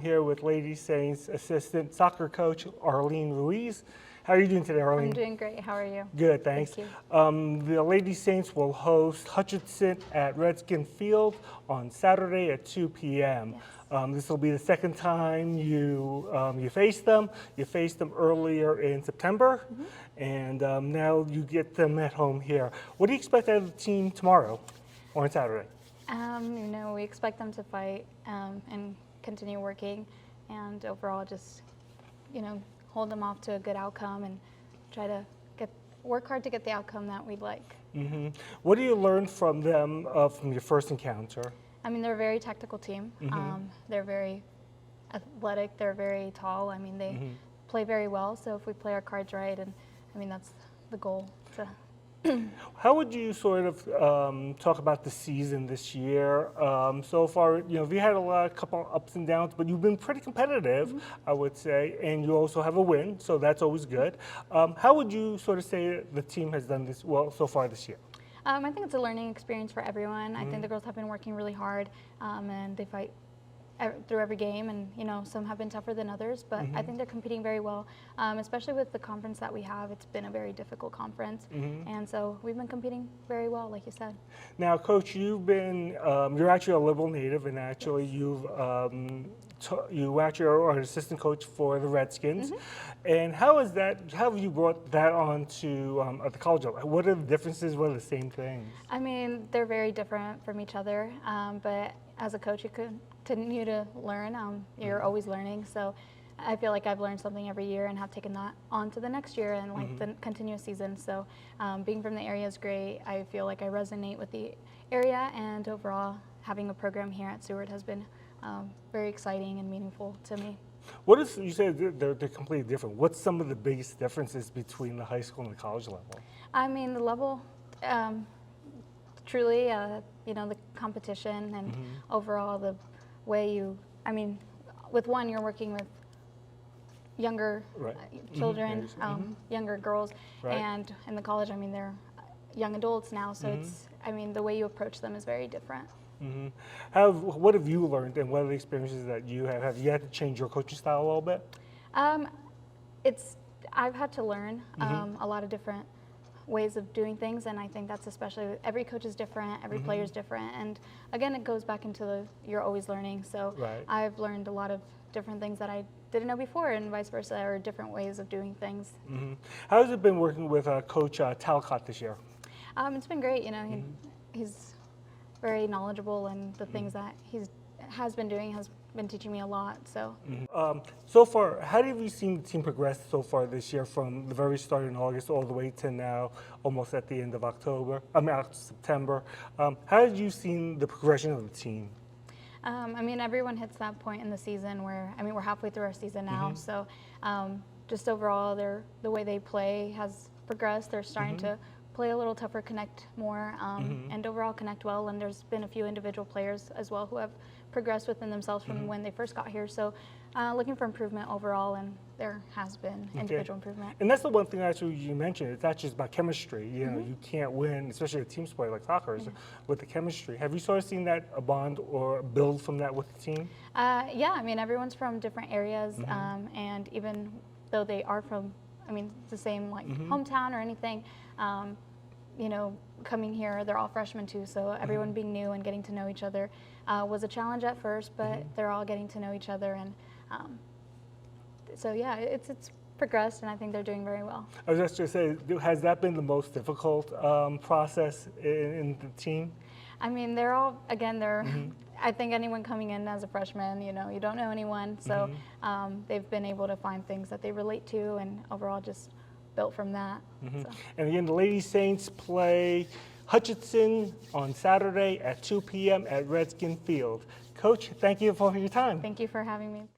here with Lady Saints assistant soccer coach Arlene Ruiz. How are you doing today, Arlene? I'm doing great. How are you? Good, thanks. Thank you. The Lady Saints will host Hutchinson at Redskin Field on Saturday at 2 p.m. Yes. This will be the second time you face them. You faced them earlier in September, and now you get them at home here. What do you expect out of the team tomorrow or on Saturday? We expect them to fight and continue working, and overall just, hold them off to a good outcome and try to work hard to get the outcome that we'd like. Mm-hmm. What do you learn from them from your first encounter? They're a very tactical team. They're very athletic. They're very tall. They play very well. So if we play our cards right, and that's the goal. How would you sort of talk about the season this year? So far, we had a couple ups and downs, but you've been pretty competitive, I would say, and you also have a win, so that's always good. How would you sort of say the team has done this well so far this year? I think it's a learning experience for everyone. I think the girls have been working really hard, and they fight through every game, and some have been tougher than others, but I think they're competing very well, especially with the conference that we have. It's been a very difficult conference, and so we've been competing very well, like you said. Now, Coach, you're actually a Liberal native, and actually you actually are an assistant coach for the Redskins. And how have you brought that on to at the college level? What are the differences? What are the same things? They're very different from each other, but as a coach, you continue to learn. You're always learning, so I feel like I've learned something every year and have taken that on to the next year and like the continuous season. So being from the area is great. I feel like I resonate with the area, and overall having a program here at Seward has been very exciting and meaningful to me. You said they're completely different. What's some of the biggest differences between the high school and the college level? The level, truly, the competition and overall the way with one, you're working with younger children, younger girls, and in the college, they're young adults now, so it's, the way you approach them is very different. What have you learned, and what are the experiences that you have? Have you had to change your coaching style a little bit? I've had to learn a lot of different ways of doing things, and I think that's especially, every coach is different, every player is different, and again, it goes back into you're always learning. So I've learned a lot of different things that I didn't know before, and vice versa, or different ways of doing things. How has it been working with Coach Talcott this year? It's been great. He's very knowledgeable, and the things that has been doing has been teaching me a lot. So, so far, how have you seen the team progress so far this year, from the very start in August all the way to now, almost at the end of September? How have you seen the progression of the team? Everyone hits that point in the season where, we're halfway through our season now. So, just overall, the way they play has progressed. They're starting to play a little tougher, connect more, and overall connect well. And there's been a few individual players as well who have progressed within themselves from when they first got here. So looking for improvement overall, and there has been individual improvement. And that's the one thing actually you mentioned. It's not just about chemistry. You can't win, especially a team sport like soccer, with the chemistry. Have you sort of seen that a bond or build from that with the team? Yeah, everyone's from different areas, and even though they are from the same hometown or anything, coming here, they're all freshmen too, so everyone being new and getting to know each other was a challenge at first, but they're all getting to know each other, and so yeah, it's progressed, and I think they're doing very well. I was just going to say, has that been the most difficult process in the team? They're all, again, I think anyone coming in as a freshman, you don't know anyone, so they've been able to find things that they relate to, and overall just built from that. So. And again, the Lady Saints play Hutchinson on Saturday at 2 p.m. at Redskin Field. Coach, thank you for your time. Thank you for having me.